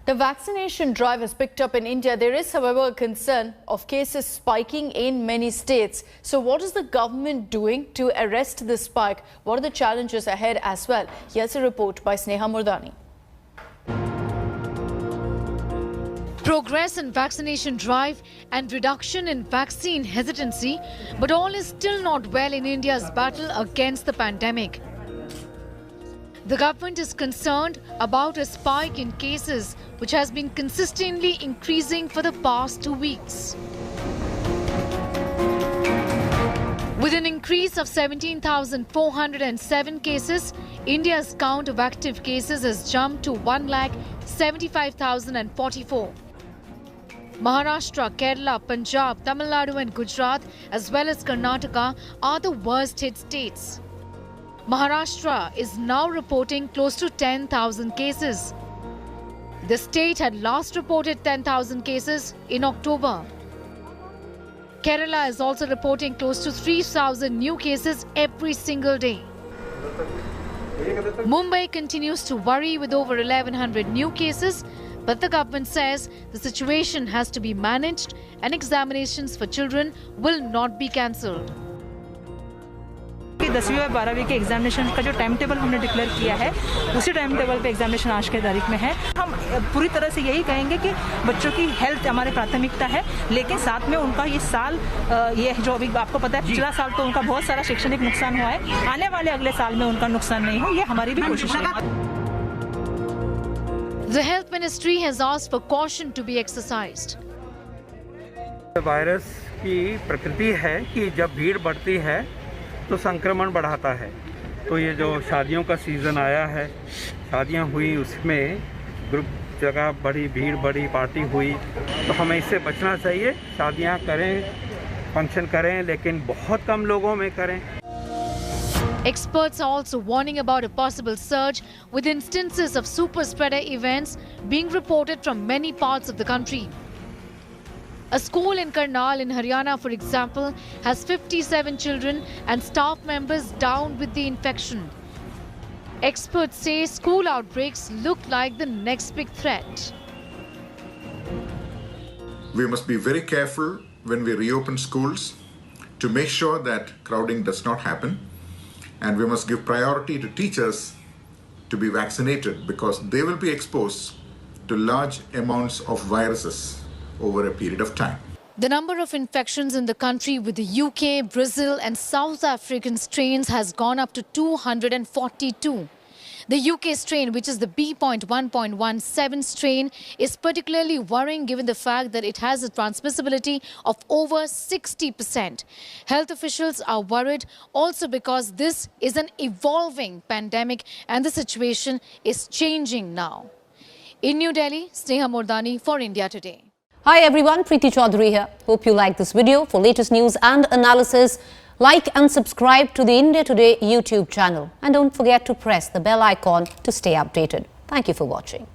The vaccination drive has picked up in India. There is, however, a concern of cases spiking in many states. So what is the government doing to arrest this spike? What are the challenges ahead as well? Here's a report by Sneha Murdani. Progress in vaccination drive and reduction in vaccine hesitancy, but all is still not well in India's battle against the pandemic. The government is concerned about a spike in cases which has been consistently increasing for the past 2 weeks. With an increase of 17,407 cases, India's count of active cases has jumped to 1,75,044. Maharashtra, Kerala, Punjab, Tamil Nadu and Gujarat as well as Karnataka are the worst hit states. Maharashtra is now reporting close to 10,000 cases. The state had last reported 10,000 cases in October. Kerala is also reporting close to 3,000 new cases every single day. Mumbai continues to worry with over 1,100 new cases, but the government says the situation has to be managed and examinations for children will not be cancelled. 10वीं और 12वीं के examination का जो time table हमने declare किया है उसी टाइम टेबल पे एग्जामिनेशन आज के तारीख में है। हम पूरी तरह से यही कहेंगे कि बच्चों की हेल्थ हमारी प्राथमिकता है, लेकिन साथ में उनका ये साल ये जो अभी आपको पता है पिछला साल तो उनका बहुत सारा शैक्षणिक नुकसान हुआ है, आने वाले अगले साल में उनका नुकसान नहीं हो, ये हमारी भी कोशिश है। The Health Ministry has asked for caution to be exercised. Virus की प्रकृति है कि जब भीड़ बढ़ती है तो संक्रमण बढ़ाता है। तो ये जो शादियों का सीज़न आया है, शादियां हुई, उसमें ग्रुप जगह बढ़ी, भीड़ बढ़ी, पार्टी हुई, तो हमें इससे बचना चाहिए। शादियां करें, फंक्शन करें, लेकिन बहुत कम लोगों में करें। Experts are also warning about a possible surge with instances of super spreader events being reported from many parts of the country. A school in Karnal in Haryana, for example, has 57 children and staff members down with the infection. Experts say school outbreaks look like the next big threat. We must be very careful when we reopen schools to make sure that crowding does not happen. And we must give priority to teachers to be vaccinated because they will be exposed to large amounts of viruses over a period of time. The number of infections in the country with the UK, Brazil and South African strains has gone up to 242. The UK strain, which is the B.1.17 strain, is particularly worrying given the fact that it has a transmissibility of over 60%. Health officials are worried also because this is an evolving pandemic and the situation is changing now. In New Delhi, Sneha Murdani for India Today. Hi everyone, Preeti Chaudhary here. Hope you like this video. For latest news and analysis, like and subscribe to the India Today YouTube channel. And don't forget to press the bell icon to stay updated. Thank you for watching.